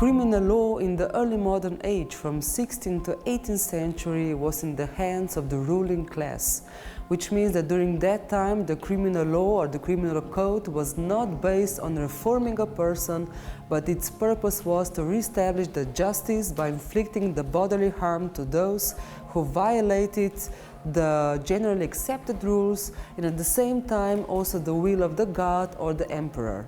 Criminal law in the early modern age, from 16th to 18th century, was in the hands of the ruling class, which means that during that time the criminal law or the criminal code was not based on reforming a person, but its purpose was to reestablish the justice by inflicting the bodily harm to those who violated the generally accepted rules, and at the same time also the will of the god or the emperor.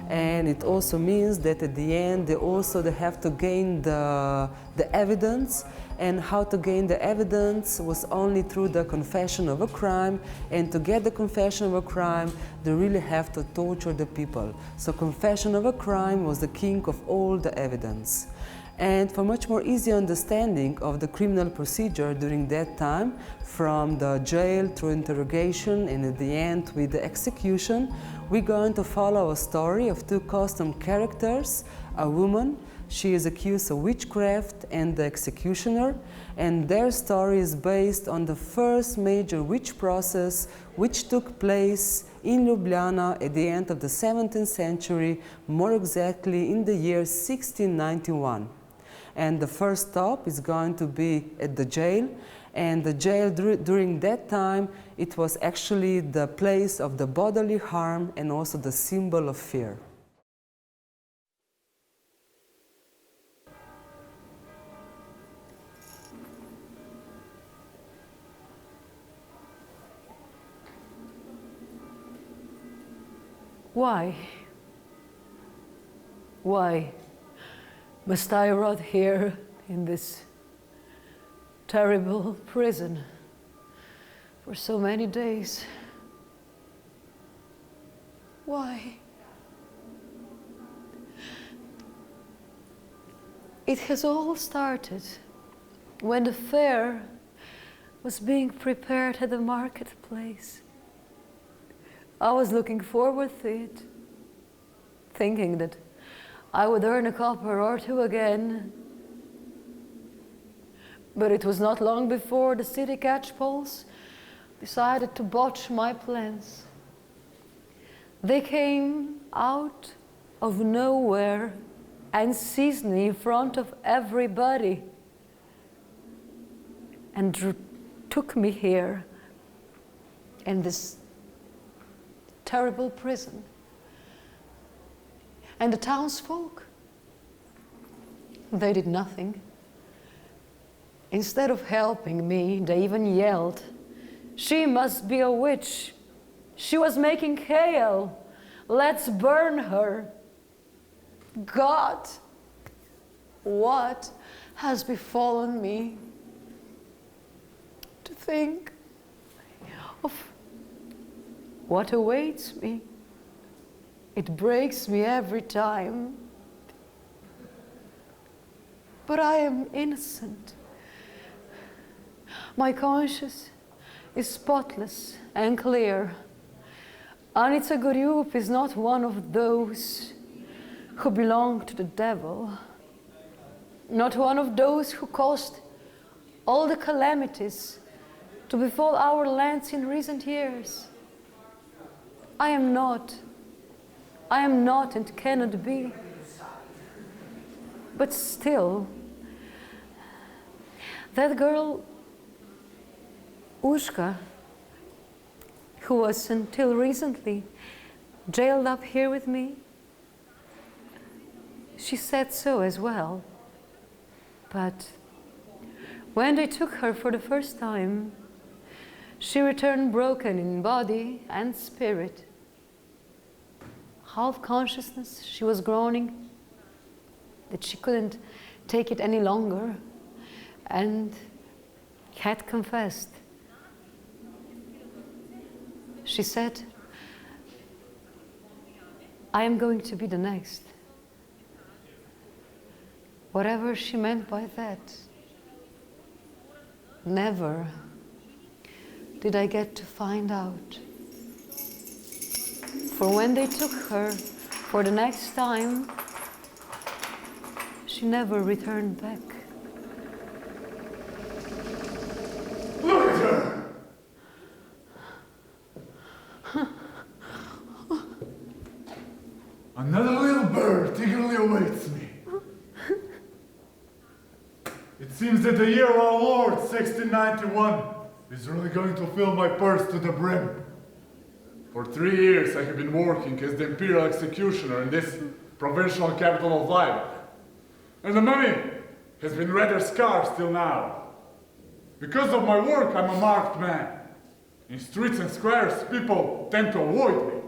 And it also means that at the end they have to gain the evidence, and how to gain the evidence was only through the confession of a crime, and to get the confession of a crime they really have to torture the people. So confession of a crime was the king of all the evidence. And for much more easy understanding of the criminal procedure during that time, from the jail through interrogation and at the end with the execution, we're going to follow a story of two costumed characters, a woman, she is accused of witchcraft, and the executioner, and their story is based on the first major witch process which took place in Ljubljana at the end of the 17th century, more exactly in the year 1691. And the first stop is going to be at the jail, and the jail during that time it was actually the place of the bodily harm and also the symbol of fear. Why? Why must I rot here in this terrible prison for so many days? Why? It has all started when the fair was being prepared at the marketplace. I was looking forward to it, thinking that I would earn a copper or two again. But it was not long before the city catchpolls decided to botch my plans. They came out of nowhere and seized me in front of everybody and took me here in this terrible prison. And the townsfolk, they did nothing. Instead of helping me, they even yelled, "She must be a witch. She was making kale. Let's burn her." God, what has befallen me? To think of what awaits me. It breaks me every time. But I am innocent. My conscience is spotless and clear. Anica Goriup is not one of those who belong to the devil, not one of those who caused all the calamities to befall our lands in recent years. I am not and cannot be. But still, that girl, Ushka, who was until recently jailed up here with me, she said so as well. But when they took her for the first time, she returned broken in body and spirit. Half consciousness, she was groaning that she couldn't take it any longer and had confessed. She said, "I am going to be the next." Whatever she meant by that, never did I get to find out. For when they took her for the next time, she never returned back. Look at her! Another little bird eagerly awaits me. seems that the year of our Lord, 1691, is really going to fill my purse to the brim. For 3 years I have been working as the imperial executioner in this provincial capital of life. And the money has been rather scarce till now. Because of my work, I'm a marked man. In streets and squares, people tend to avoid me.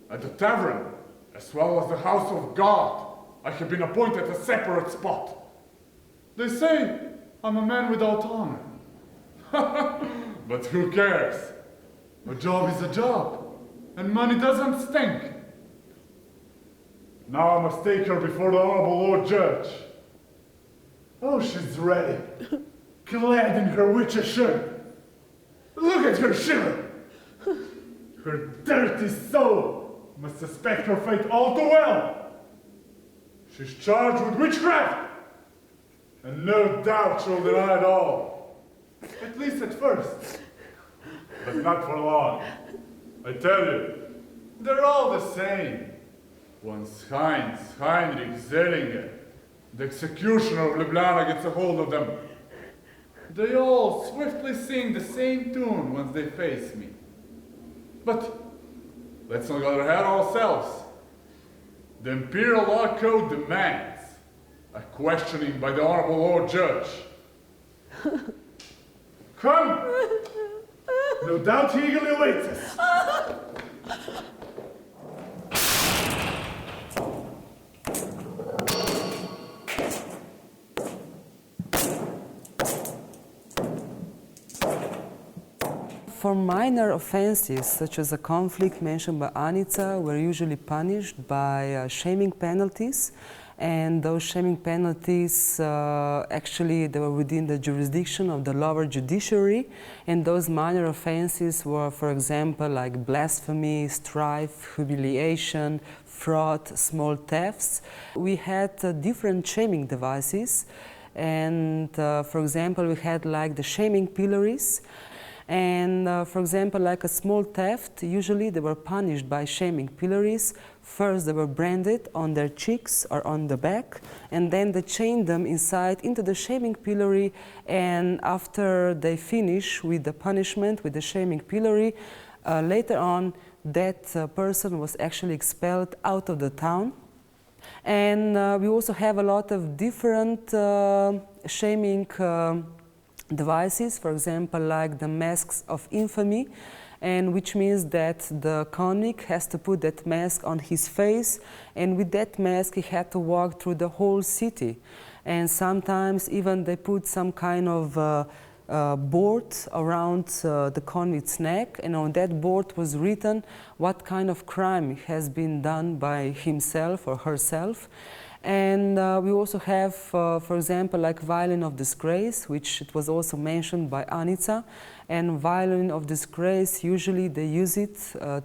At the tavern, as well as the house of God, I have been appointed a separate spot. They say I'm a man without honor. But who cares? A job is a job, and money doesn't stink. Now I must take her before the Honorable Lord Judge. Oh, she's ready, clad in her witch's shirt. Look at her shiver. Her dirty soul must suspect her fate all too well. She's charged with witchcraft, and no doubt she'll deny it all. At least at first. But not for long. I tell you, they're all the same. Once Heinrich Zeringer, the executioner of Ljubljana, gets a hold of them, they all swiftly sing the same tune once they face me. But let's not get ahead of ourselves. The imperial law code demands a questioning by the Honorable Lord Judge. Come! No doubt he eagerly awaits us. For minor offenses, such as a conflict mentioned by Anica, were usually punished by shaming penalties. And those shaming penalties, actually, they were within the jurisdiction of the lower judiciary. And those minor offenses were, for example, like blasphemy, strife, humiliation, fraud, small thefts. We had different shaming devices. And, for example, we had like the shaming pillories. And for example, like a small theft, usually they were punished by shaming pillories. First, they were branded on their cheeks or on the back, and then they chained them inside into the shaming pillory. And after they finish with the punishment, with the shaming pillory, later on, that person was actually expelled out of the town. And we also have a lot of different shaming devices, for example, like the masks of infamy, and which means that the convict has to put that mask on his face, and with that mask he had to walk through the whole city. And sometimes even they put some kind of board around the convict's neck, and on that board was written what kind of crime has been done by himself or herself. And we also have, for example, like violin of disgrace, which it was also mentioned by Anica. And violin of disgrace, usually they use it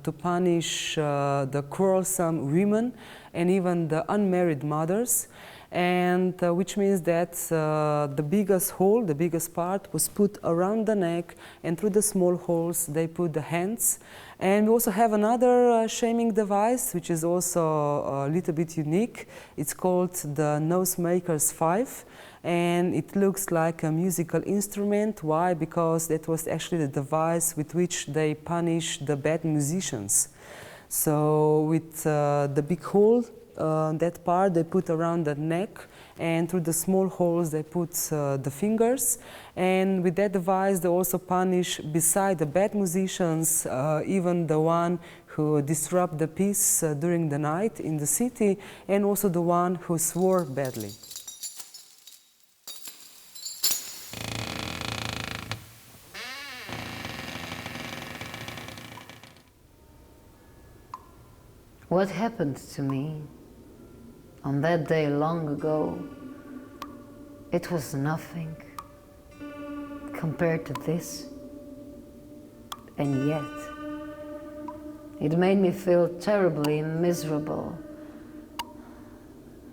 to punish the quarrelsome women and even the unmarried mothers. And which means that the biggest hole, the biggest part, was put around the neck, and through the small holes they put the hands. And we also have another shaming device, which is also a little bit unique. It's called the Noisemaker's Fife, and it looks like a musical instrument. Why? Because that was actually the device with which they punish the bad musicians. So with the big hole, that part they put around the neck, and through the small holes they put the fingers. And with that device they also punish, beside the bad musicians, even the one who disrupt the peace during the night in the city, and also the one who swore badly. What happened to me on that day long ago, it was nothing compared to this, and yet it made me feel terribly miserable.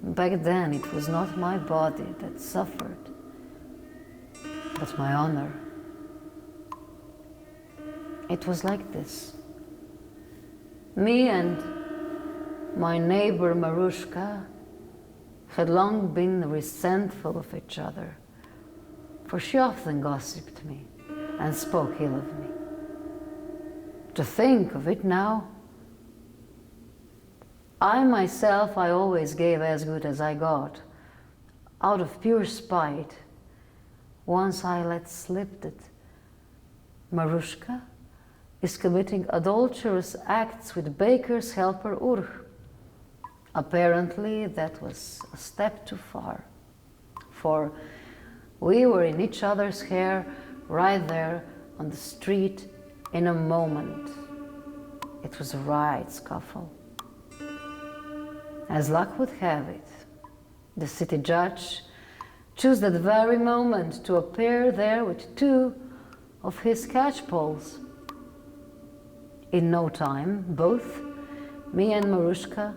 Back then it was not my body that suffered, but my honor. It was like this. Me and my neighbor Marushka had long been resentful of each other. for she often gossiped me and spoke ill of me. To think of it now, I myself I always gave as good as I got, out of pure spite. Once I let slip that Marushka is committing adulterous acts with baker's helper Urh. Apparently that was a step too far, for we were in each other's hair right there on the street in a moment. It was a right scuffle. As luck would have it, the city judge chose that very moment to appear there with two of his catchpoles. In no time, both me and Marushka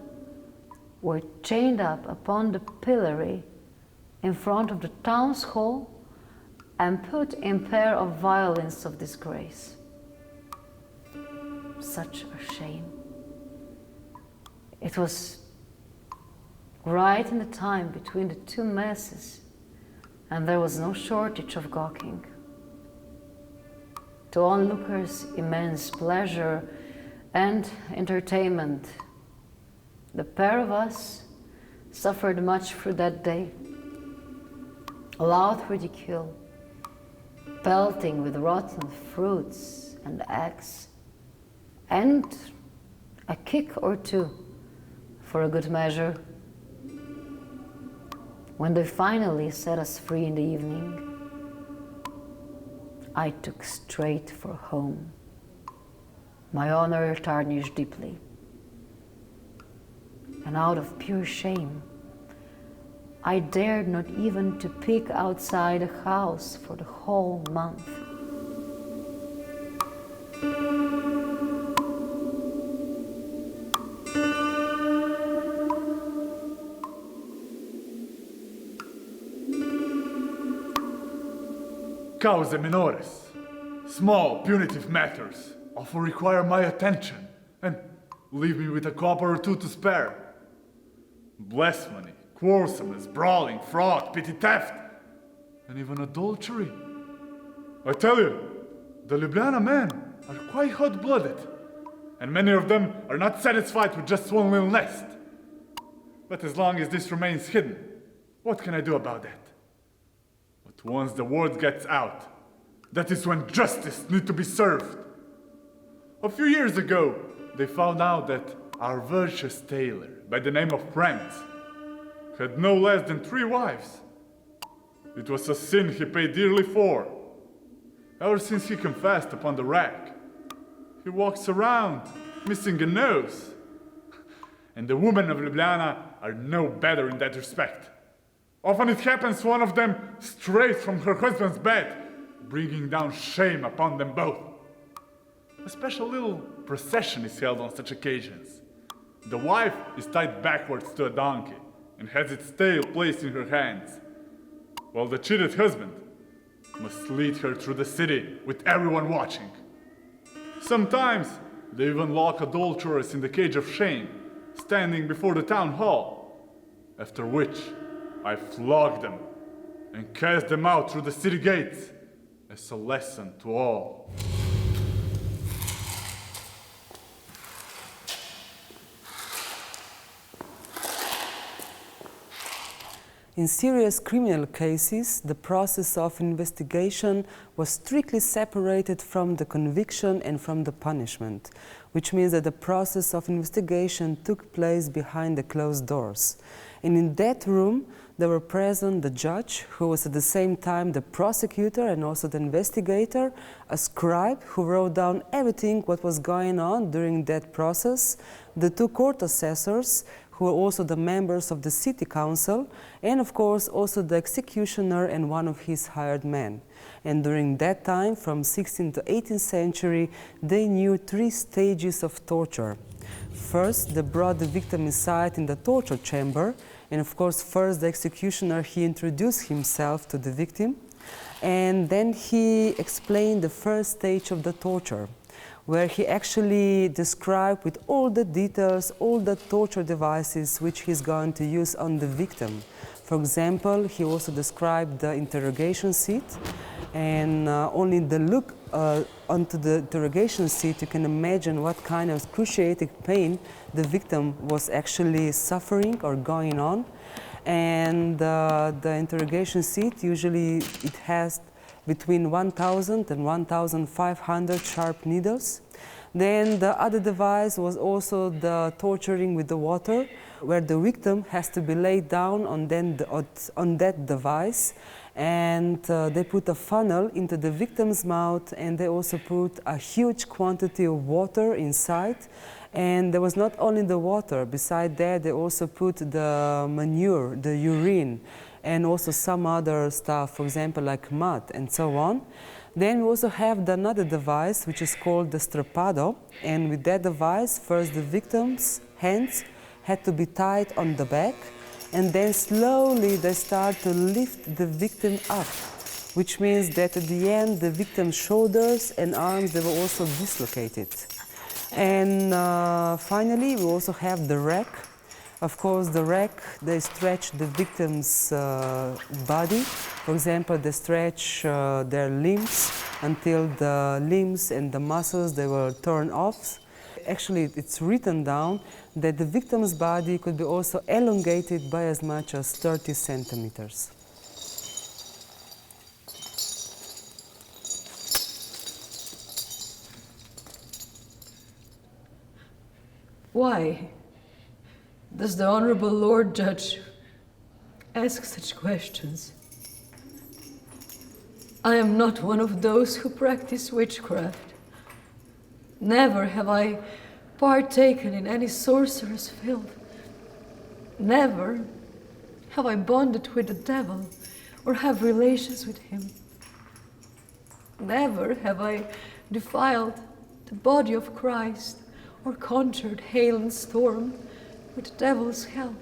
were chained up upon the pillory in front of the town's hall and put in pair of violence of disgrace. Such a shame. It was right in the time between the two masses, and there was no shortage of gawking. To onlookers' immense pleasure and entertainment, the pair of us suffered much through that day. Loud ridicule, pelting with rotten fruits and eggs, and a kick or two for a good measure. When they finally set us free in the evening, I took straight for home, my honor tarnished deeply. And out of pure shame, I dared not even to peek outside the house for the whole month. Cause minores, small punitive matters, often require my attention and leave me with a copper or two to spare. Blasphemy, quarrelsomeness, brawling, fraud, petty theft, and even adultery. I tell you, the Ljubljana men are quite hot-blooded, and many of them are not satisfied with just one little nest. But as long as this remains hidden, what can I do about that? But once the word gets out, that is when justice needs to be served. A few years ago, they found out that our virtuous tailor, by the name of Prince, had no less than 3 wives. It was a sin he paid dearly for. Ever since he confessed upon the rack, he walks around missing a nose. And the women of Ljubljana are no better in that respect. Often it happens one of them straight from her husband's bed, bringing down shame upon them both. A special little procession is held on such occasions. The wife is tied backwards to a donkey and has its tail placed in her hands, while the cheated husband must lead her through the city with everyone watching. Sometimes they even lock adulterers in the cage of shame, standing before the town hall, after which I flog them and cast them out through the city gates as a lesson to all. In serious criminal cases, the process of investigation was strictly separated from the conviction and from the punishment, which means that the process of investigation took place behind the closed doors. And in that room, there were present the judge, who was at the same time the prosecutor and also the investigator, a scribe who wrote down everything what was going on during that process, the 2 court assessors, who were also the members of the city council, and of course also the executioner and one of his hired men. And during that time, from 16th to 18th century, they knew 3 stages of torture. First, they brought the victim inside in the torture chamber, and of course first the executioner, he introduced himself to the victim, and then he explained the first stage of the torture. where he actually described with all the details, all the torture devices which he's going to use on the victim. For example, he also described the interrogation seat, and only the look onto the interrogation seat, you can imagine what kind of excruciating pain the victim was actually suffering or going on. And the interrogation seat, usually it has between 1,000 and 1,500 sharp needles. Then the other device was also the torturing with the water, where the victim has to be laid down on that device, and they put a funnel into the victim's mouth, and they also put a huge quantity of water inside. And there was not only the water, beside that they also put the manure, the urine, and also some other stuff, for example, like mud and so on. Then we also have another device which is called the Strappado, and with that device, first the victim's hands had to be tied on the back, and then slowly they start to lift the victim up, which means that at the end the victim's shoulders and arms, they were also dislocated. And finally we also have the rack. Of course, the rack, they stretch the victim's body. For example, they stretch their limbs until the limbs and the muscles, they were torn off. Actually, it's written down that the victim's body could be also elongated by as much as 30 centimeters. Why does the Honorable Lord Judge ask such questions? I am not one of those who practice witchcraft. Never have I partaken in any sorcerer's filth. Never have I bonded with the devil or have relations with him. Never have I defiled the body of Christ or conjured hail and storm with the devil's help.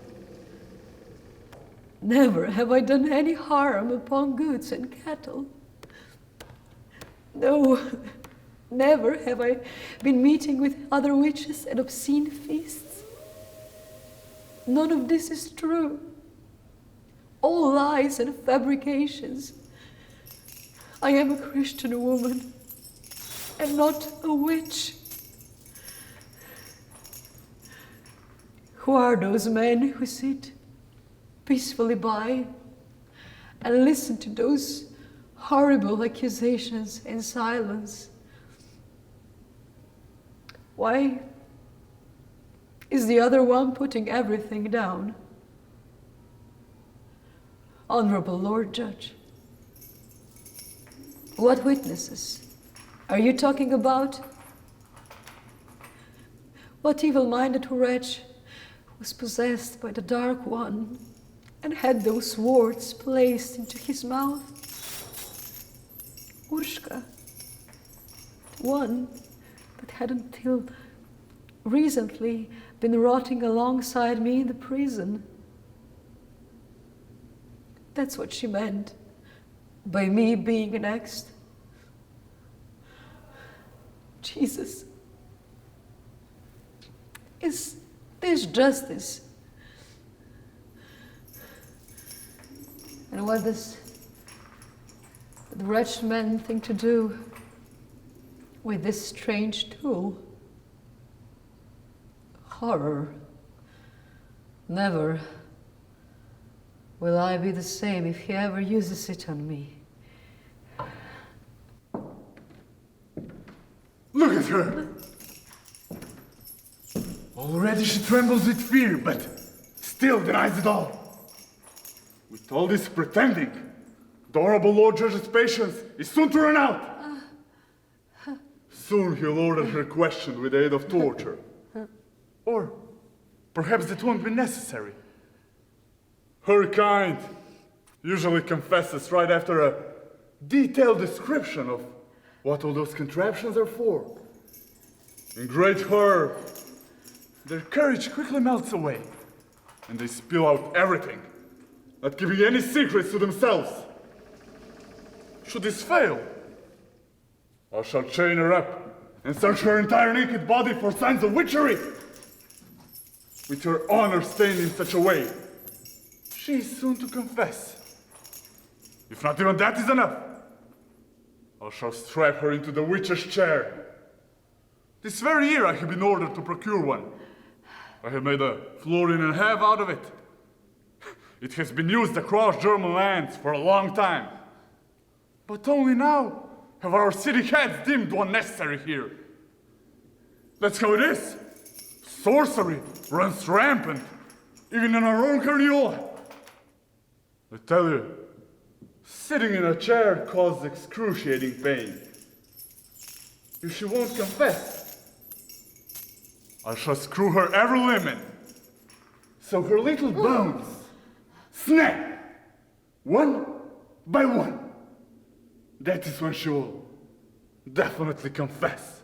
Never have I done any harm upon goods and cattle. No, never have I been meeting with other witches at obscene feasts. None of this is true. All lies and fabrications. I am a Christian woman and not a witch. Who are those men who sit peacefully by and listen to those horrible accusations in silence? Why is the other one putting everything down? Honorable Lord Judge, what witnesses are you talking about? What evil-minded wretch was possessed by the Dark One and had those words placed into his mouth? Urshka, one that had until recently been rotting alongside me in the prison. That's what she meant by me being next. Jesus, is this justice? And what does the wretched man think to do with this strange tool? Horror. Never will I be the same if he ever uses it on me. Look at her! Already she trembles with fear, but still denies it all. With all this pretending, the Honorable Lord Judge's patience is soon to run out. Soon he'll order her questioned with the aid of torture. Or perhaps that won't be necessary. Her kind usually confesses right after a detailed description of what all those contraptions are for. In great horror, their courage quickly melts away, and they spill out everything, not giving any secrets to themselves. Should this fail, I shall chain her up and search her entire naked body for signs of witchery. With her honor stained in such a way, she is soon to confess. If not even that is enough, I shall strap her into the witch's chair. This very year I have been ordered to procure one. I have made a florin and a half out of it. It has been used across German lands for a long time. But only now have our city heads deemed one necessary here. That's how it is. Sorcery runs rampant, even in our own Carniola. I tell you, sitting in a chair causes excruciating pain. If she won't confess, I shall screw her every limb in, so her little bones snap, one by one. That is when she will definitely confess.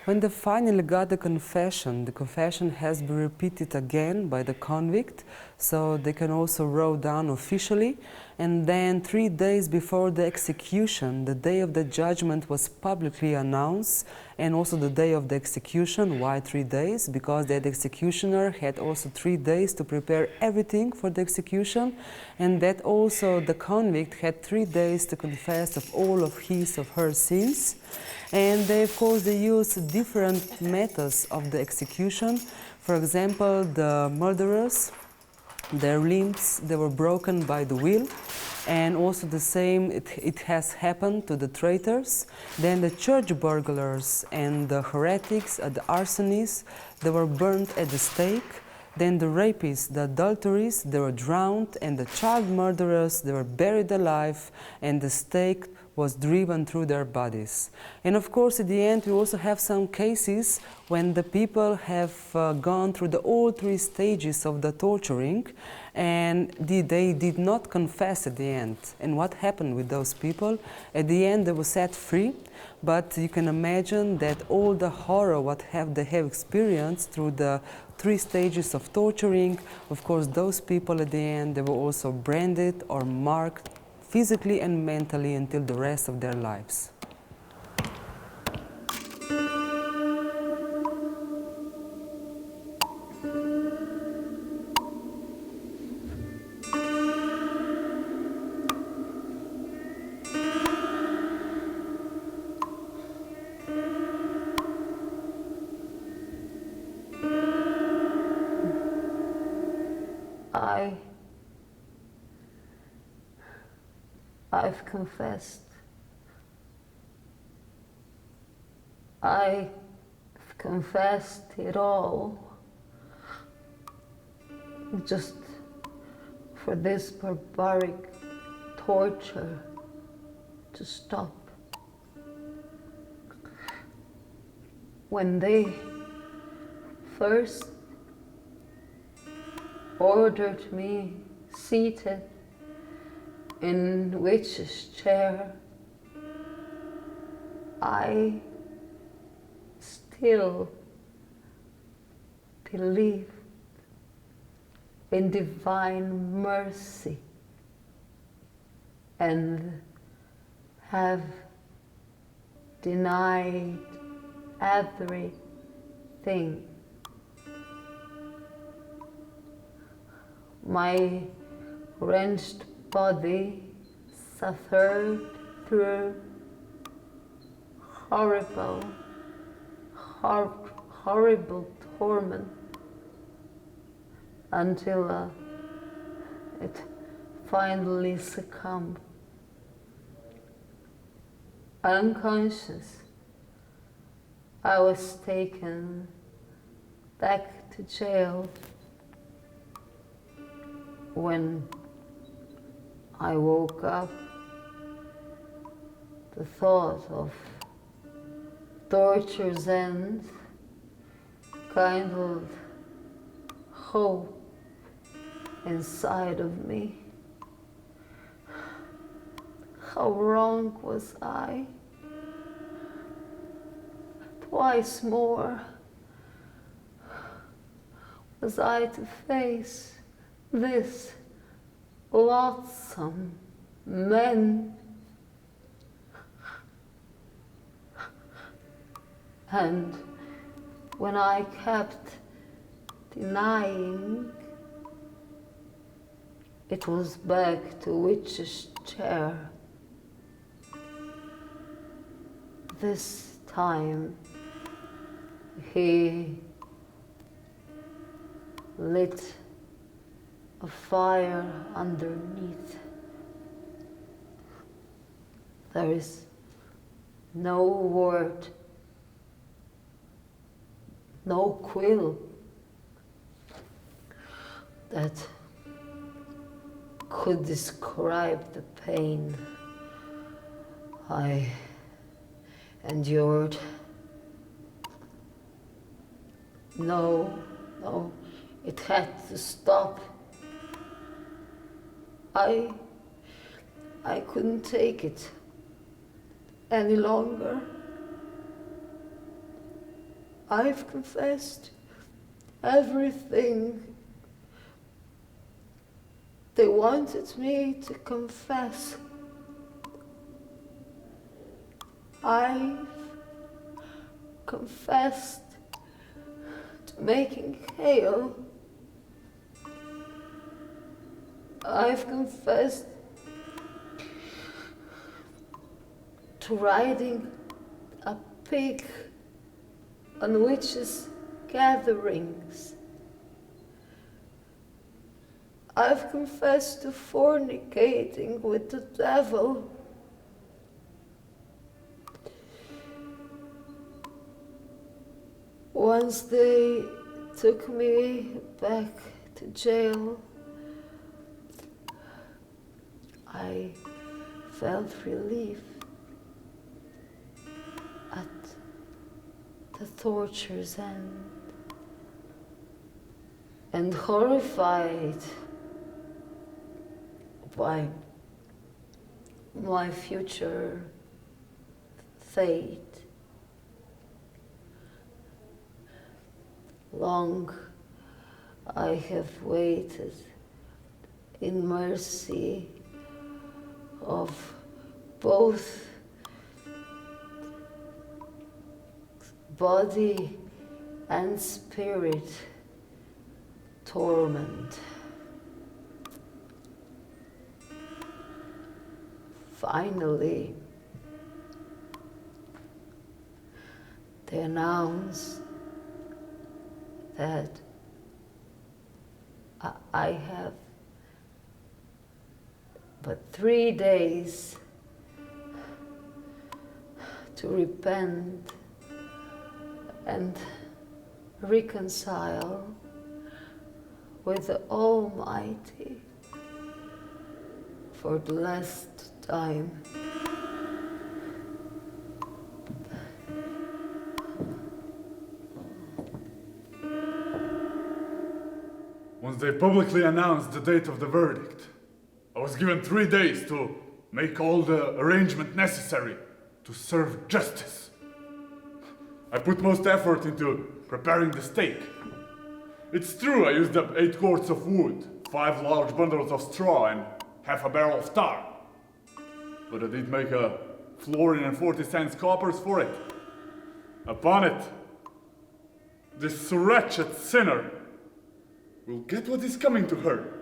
When they finally got the confession has been repeated again by the convict, so they can also wrote down officially. And then 3 days before the execution, the day of the judgment was publicly announced, and also the day of the execution. Why 3 days? Because the executioner had also 3 days to prepare everything for the execution, and that also the convict had 3 days to confess of all of his of her sins. And they, of course, they used different methods of the execution. For example, the murderers, their limbs, they were broken by the wheel. And also the same, it has happened to the traitors. Then the church burglars and the heretics, the arsonists, they were burned at the stake. Then the rapists, the adulteries, they were drowned. And the child murderers, they were buried alive, and the stake was driven through their bodies. And of course, at the end, we also have some cases when the people have gone through all 3 stages of the torturing, and they did not confess at the end. And what happened with those people? At the end, they were set free, but you can imagine that all the horror what they have experienced through the 3 stages of torturing, of course, those people at the end, they were also branded or marked physically and mentally until the rest of their lives. I've confessed. I've confessed it all, just for this barbaric torture to stop. When they first ordered me seated in witch's chair, I still believed in divine mercy and have denied everything. My wrenched body suffered through horrible torment until it finally succumbed. Unconscious, I was taken back to jail. When I woke up, the thought of torture's end kindled hope inside of me. How wrong was I? Twice more was I to face this loathsome man? And when I kept denying, it was back to Witch's chair. This time he lit a fire underneath. There is no word, no quill that could describe the pain I endured. No, it had to stop. I couldn't take it any longer. I've confessed everything they wanted me to confess. I've confessed to making hail. I've confessed to riding a pig on witches' gatherings. I've confessed to fornicating with the devil. Once they took me back to jail, I felt relief at the torture's end and horrified by my future fate. Long I have waited in mercy of both body and spirit torment. Finally, they announced that I have but 3 days to repent and reconcile with the Almighty for the last time. Once they publicly announced the date of the verdict, I was given 3 days to make all the arrangement necessary to serve justice. I put most effort into preparing the stake. It's true I used up 8 cords of wood, 5 large bundles of straw, and half a barrel of tar. But I did make a florin and 40 cents coppers for it. Upon it, this wretched sinner will get what is coming to her.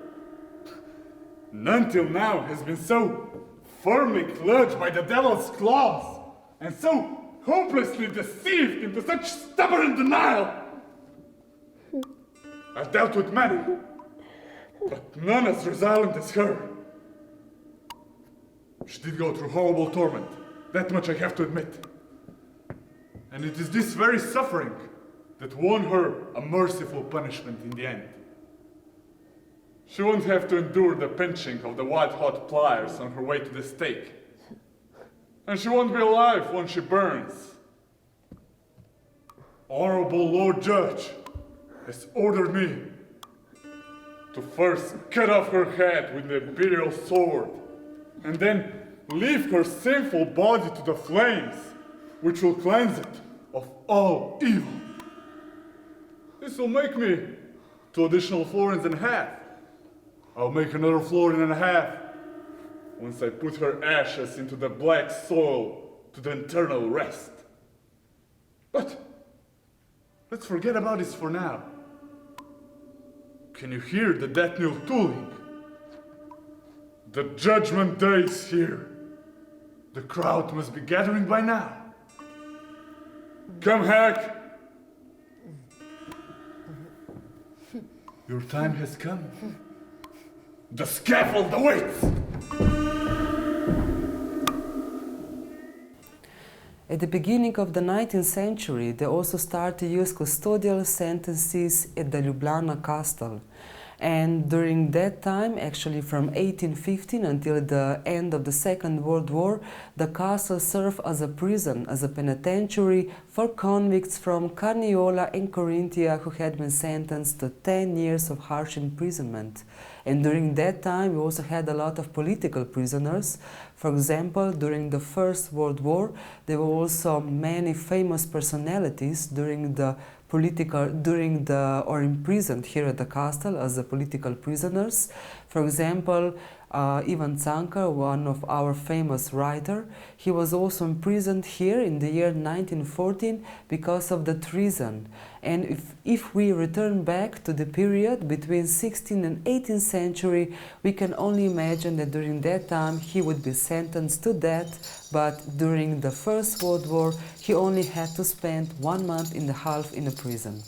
None till now has been so firmly clutched by the devil's claws and so hopelessly deceived into such stubborn denial. I've dealt with many, but none as resilient as her. She did go through horrible torment, that much I have to admit. And it is this very suffering that won her a merciful punishment in the end. She won't have to endure the pinching of the white-hot pliers on her way to the stake. And she won't be alive when she burns. Honorable Lord Judge has ordered me to first cut off her head with the imperial sword, and then leave her sinful body to the flames, which will cleanse it of all evil. This will make me 2 additional florins and a half. I'll make another florin and a half once I put her ashes into the black soil to the eternal rest. But let's forget about this for now. Can you hear the death knell tolling? The judgment day is here. The crowd must be gathering by now. Come, Hack. Your time has come. The scaffold awaits! At the beginning of the 19th century, they also started to use custodial sentences at the Ljubljana castle. And during that time, actually from 1815 until the end of the Second World War, the castle served as a prison, as a penitentiary for convicts from Carniola and Corinthia who had been sentenced to 10 years of harsh imprisonment. And during that time, we also had a lot of political prisoners. For example, during the First World War, there were also many famous personalities or imprisoned here at the castle as political prisoners. For example, Ivan Cankar, one of our famous writer, he was also imprisoned here in the year 1914 because of the treason. And if we return back to the period between 16th and 18th century, we can only imagine that during that time he would be sentenced to death, but during the First World War he only had to spend 1.5 months in a prison.